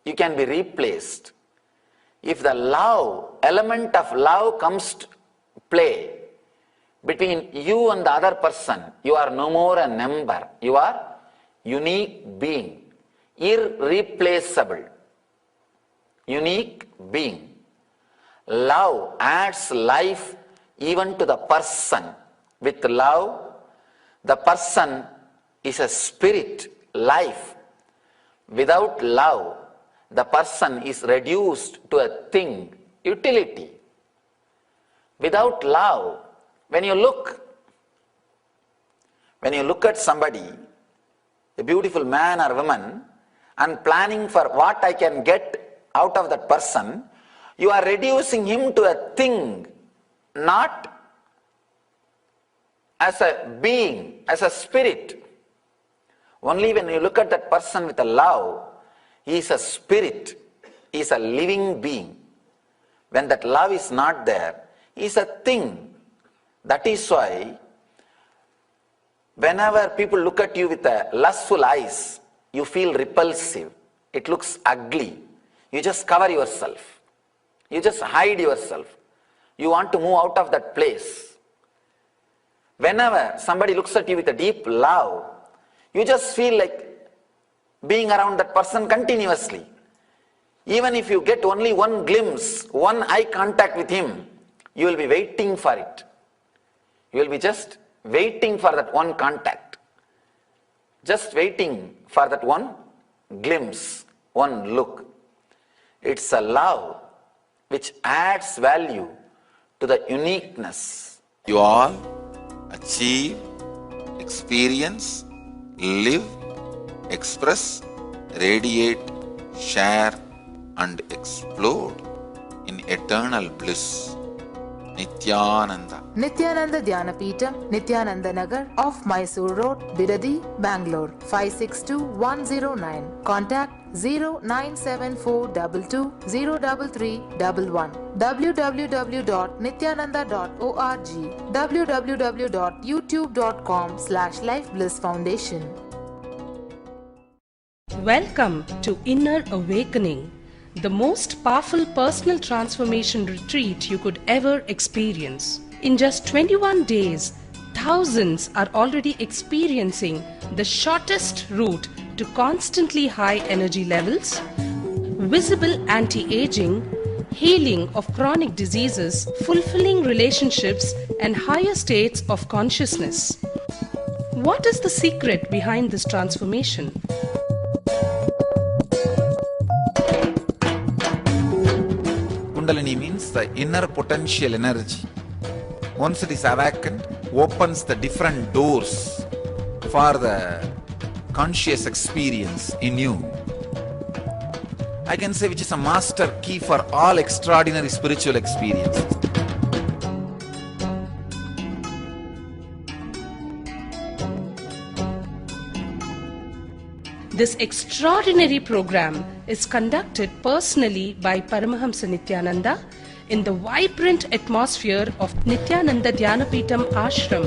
you can be replaced. If the love, element of love comes to play between you and the other person, you are no more a number. You are unique being, irreplaceable, unique being. Love adds life even to the person. With love, the person is a spirit, life. Without love, the person is reduced to a thing, utility. Without love, when you look at somebody, a beautiful man or woman, and planning for what I can get out of that person, you are reducing him to a thing, not as a being, as a spirit. Only when you look at that person with a love, he is a spirit, he is a living being. When that love is not there, he is a thing. That is why whenever people look at you with a lustful eyes, you feel repulsive. It looks ugly. You just cover yourself. You just hide yourself. You want to move out of that place. Whenever somebody looks at you with a deep love, you just feel like being around that person continuously. Even if you get only one glimpse, one eye contact with him, you will be waiting for it. You will be just waiting for that one contact. Just waiting for that one glimpse, one look. It's a love which adds value to the uniqueness. You all achieve, experience, live, express, radiate, share, and explode in eternal bliss. Nityananda. Nityananda Dhyanapitham, Nityananda Nagar, off Mysore Road, Bidadi, Bangalore, 562109. Contact 097422033311. www.nityananda.org. www.youtube.com/lifeblissfoundation. Welcome to Inner Awakening, the most powerful personal transformation retreat you could ever experience. In just 21 days, thousands are already experiencing the shortest route to constantly high energy levels, visible anti-aging, healing of chronic diseases, fulfilling relationships, and higher states of consciousness. What is the secret behind this transformation? Kundalini means the inner potential energy. Once it is awakened, opens the different doors for the conscious experience in you. I can say which is a master key for all extraordinary spiritual experiences. This extraordinary program is conducted personally by Paramahamsa Nityananda in the vibrant atmosphere of Nityananda Dhyanapitham Ashram.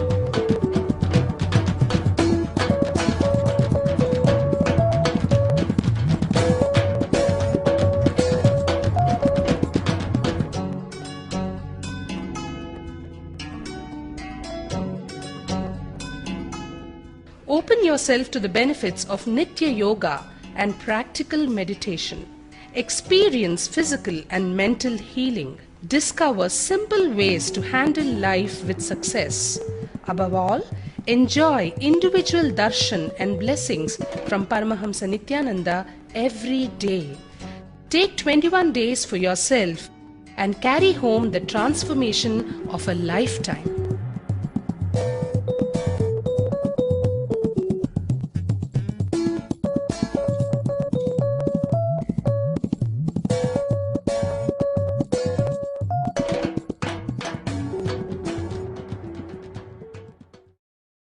Open yourself to the benefits of Nitya Yoga and practical meditation. Experience physical and mental healing. Discover simple ways to handle life with success. Above all, enjoy individual darshan and blessings from Paramahamsa Nityananda every day. Take 21 days for yourself and carry home the transformation of a lifetime.